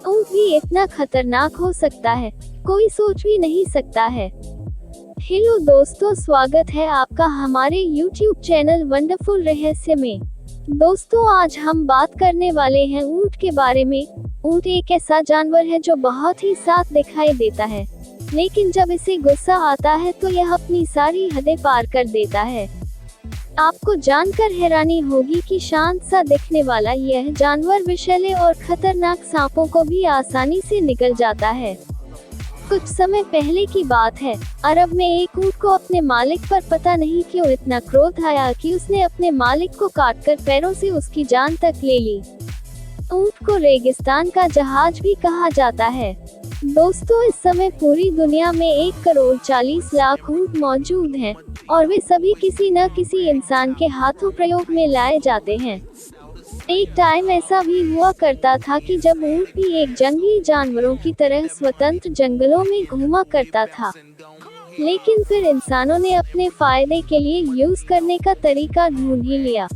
ऊंट भी इतना खतरनाक हो सकता है, कोई सोच भी नहीं सकता है। हेलो दोस्तों, स्वागत है आपका हमारे YouTube चैनल वंडरफुल रहस्य में। दोस्तों, आज हम बात करने वाले हैं ऊंट के बारे में। ऊंट एक ऐसा जानवर है जो बहुत ही साफ दिखाई देता है, लेकिन जब इसे गुस्सा आता है तो यह अपनी सारी हदें पार कर देता है। आपको जानकर हैरानी होगी कि शांत सा दिखने वाला यह जानवर विषैले और खतरनाक सांपों को भी आसानी से निगल जाता है। कुछ समय पहले की बात है, अरब में एक ऊंट को अपने मालिक पर पता नहीं क्यों इतना क्रोध आया कि उसने अपने मालिक को काटकर पैरों से उसकी जान तक ले ली। ऊंट को रेगिस्तान का जहाज भी कहा जाता है। दोस्तों, इस समय पूरी दुनिया में 1,40,00,000 ऊंट मौजूद हैं और वे सभी किसी न किसी इंसान के हाथों प्रयोग में लाए जाते हैं। एक टाइम ऐसा भी हुआ करता था कि जब ऊंट भी एक जंगली जानवरों की तरह स्वतंत्र जंगलों में घूमा करता था, लेकिन फिर इंसानों ने अपने फायदे के लिए यूज करने का तरीका ढूंढ ही लिया।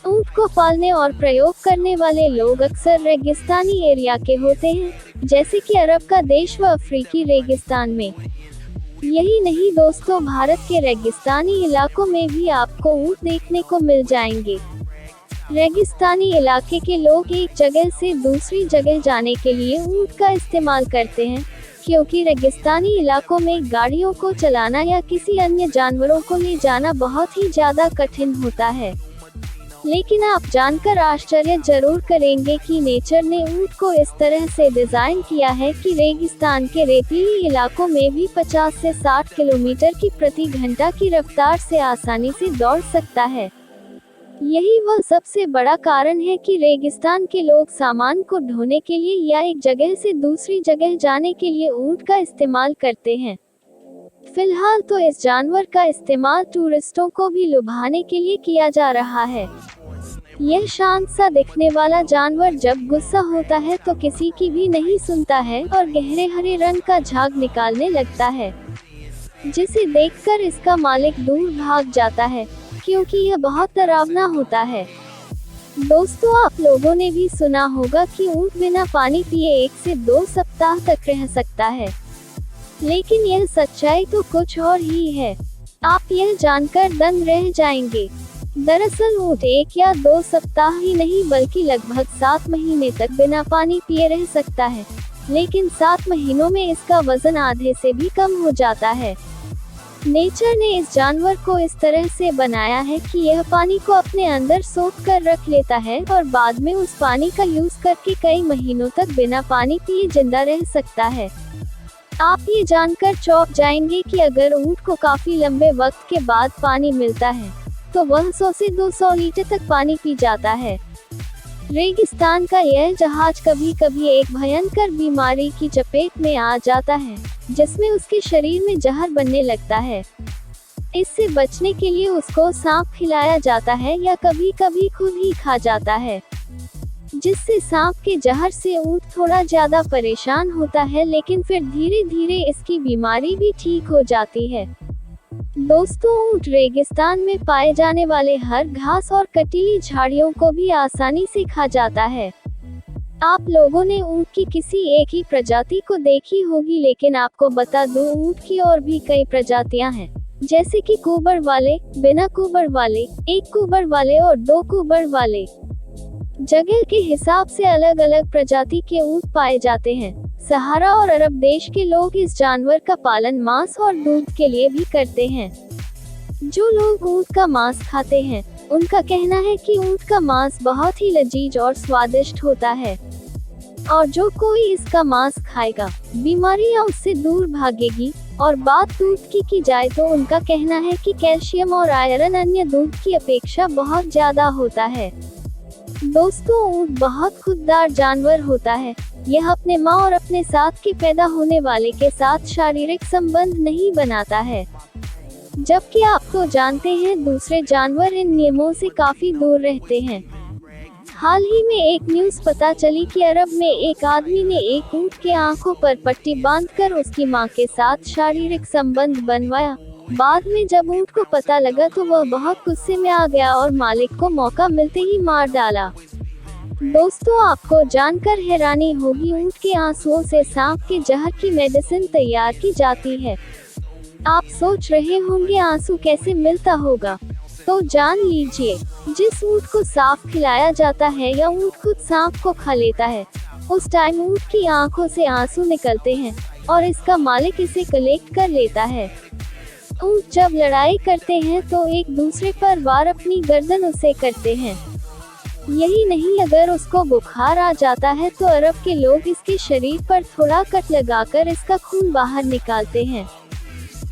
ऊंट को पालने और प्रयोग करने वाले लोग अक्सर रेगिस्तानी एरिया के होते हैं, जैसे कि अरब का देश व अफ्रीकी रेगिस्तान में। यही नहीं दोस्तों, भारत के रेगिस्तानी इलाकों में भी आपको ऊंट देखने को मिल जाएंगे। रेगिस्तानी इलाके के लोग एक जगह से दूसरी जगह जाने के लिए ऊंट का इस्तेमाल करते हैं, क्योंकि रेगिस्तानी इलाकों में गाड़ियों को चलाना या किसी अन्य जानवरों को ले जाना बहुत ही ज्यादा कठिन होता है। लेकिन आप जानकर आश्चर्य जरूर करेंगे कि नेचर ने ऊंट को इस तरह से डिजाइन किया है कि रेगिस्तान के रेतीली इलाकों में भी 50 से 60 किलोमीटर की प्रति घंटा की रफ्तार से आसानी से दौड़ सकता है। यही वह सबसे बड़ा कारण है कि रेगिस्तान के लोग सामान को ढोने के लिए या एक जगह से दूसरी जगह जाने के लिए ऊंट का इस्तेमाल करते हैं। फिलहाल तो इस जानवर का इस्तेमाल टूरिस्टों को भी लुभाने के लिए किया जा रहा है। यह शांत सा दिखने वाला जानवर जब गुस्सा होता है तो किसी की भी नहीं सुनता है और गहरे हरे रंग का झाग निकालने लगता है, जिसे देखकर इसका मालिक दूर भाग जाता है, क्योंकि यह बहुत डरावना होता है। दोस्तों, आप लोगों ने भी सुना होगा कि ऊंट बिना पानी पिए 1 से 2 सप्ताह तक रह सकता है, लेकिन यह सच्चाई तो कुछ और ही है। आप यह जानकर दंग रह जाएंगे। दरअसल ऊंट 1 या 2 सप्ताह ही नहीं बल्कि लगभग 7 महीने तक बिना पानी पिए रह सकता है, लेकिन 7 महीनों में इसका वजन आधे से भी कम हो जाता है। नेचर ने इस जानवर को इस तरह से बनाया है कि यह पानी को अपने अंदर सोख कर रख लेता है और बाद में उस पानी का यूज करके कई महीनों तक बिना पानी पिए जिंदा रह सकता है। आप ये जानकर चौंक जाएंगे कि अगर ऊंट को काफी लंबे वक्त के बाद पानी मिलता है तो वह 100 से 200 लीटर तक पानी पी जाता है। रेगिस्तान का यह जहाज कभी कभी एक भयंकर बीमारी की चपेट में आ जाता है, जिसमें उसके शरीर में जहर बनने लगता है। इससे बचने के लिए उसको सांप खिलाया जाता है या कभी कभी खुद ही खा जाता है, जिससे सांप के जहर से ऊंट थोड़ा ज्यादा परेशान होता है, लेकिन फिर धीरे धीरे इसकी बीमारी भी ठीक हो जाती है। दोस्तों, ऊंट रेगिस्तान में पाए जाने वाले हर घास और कटीली झाड़ियों को भी आसानी से खा जाता है। आप लोगों ने ऊंट की किसी एक ही प्रजाति को देखी होगी, लेकिन आपको बता दूं, ऊंट की और भी कई प्रजातियां हैं, जैसे कि कुबर वाले, बिना कुबर वाले, 1 कुबर वाले और 2 कुबर वाले। जगह के हिसाब से अलग अलग प्रजाति के ऊंट पाए जाते हैं। सहारा और अरब देश के लोग इस जानवर का पालन मांस और दूध के लिए भी करते हैं। जो लोग ऊंट का मांस खाते हैं, उनका कहना है कि ऊंट का मांस बहुत ही लजीज और स्वादिष्ट होता है, और जो कोई इसका मांस खाएगा, बीमारियां उससे दूर भागेगी। और बात दूध की जाए तो उनका कहना है कि कैल्शियम और आयरन अन्य दूध की अपेक्षा बहुत ज्यादा होता है। दोस्तों, ऊंट बहुत खुददार जानवर होता है। यह अपने माँ और अपने साथ के पैदा होने वाले के साथ शारीरिक संबंध नहीं बनाता है, जबकि आप तो जानते हैं दूसरे जानवर इन नियमों से काफी दूर रहते हैं। हाल ही में एक न्यूज़ पता चली कि अरब में एक आदमी ने एक ऊंट के आंखों पर पट्टी बांधकर उसकी मां के साथ शारीरिक संबंध बनवाया। बाद में जब ऊंट को पता लगा तो वह बहुत गुस्से में आ गया और मालिक को मौका मिलते ही मार डाला। दोस्तों आपको जानकर हैरानी होगी, ऊंट के आंसुओं से सांप के जहर की मेडिसिन तैयार की जाती है। आप सोच रहे होंगे आंसू कैसे मिलता होगा, तो जान लीजिए। जिस ऊंट को सांप खिलाया जाता है या ऊंट खुद सांप को खा लेता है, उस टाइम ऊंट की आंखों से आंसू निकलते हैं और इसका मालिक इसे कलेक्ट कर लेता है। ऊंट जब लड़ाई करते हैं तो एक दूसरे पर वार अपनी गर्दन उसे करते हैं। यही नहीं, अगर उसको बुखार आ जाता है तो अरब के लोग इसके शरीर पर थोड़ा कट लगाकर इसका खून बाहर निकालते हैं।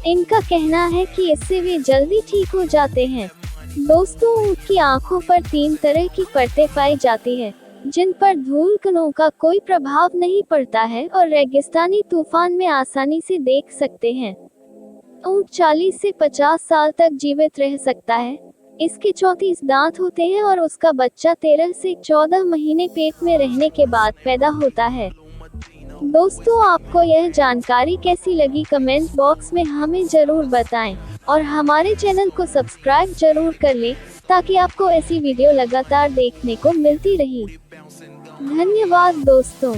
इनका कहना है कि इससे वे जल्दी ठीक हो जाते हैं। दोस्तों ऊंट की आंखों पर 3 तरह की परतें पाई जाती है, जिन पर धूल कणों का कोई प्रभाव नहीं पड़ता है और रेगिस्तानी तूफान में आसानी से देख सकते हैं। ऊंट 40 से 50 साल तक जीवित रह सकता है। इसके 34 दांत होते हैं और उसका बच्चा 13 से 14 महीने पेट में रहने के बाद पैदा होता है। दोस्तों आपको यह जानकारी कैसी लगी, कमेंट बॉक्स में हमें जरूर बताएं और हमारे चैनल को सब्सक्राइब जरूर कर लें ताकि आपको ऐसी वीडियो लगातार देखने को मिलती रही। धन्यवाद दोस्तों।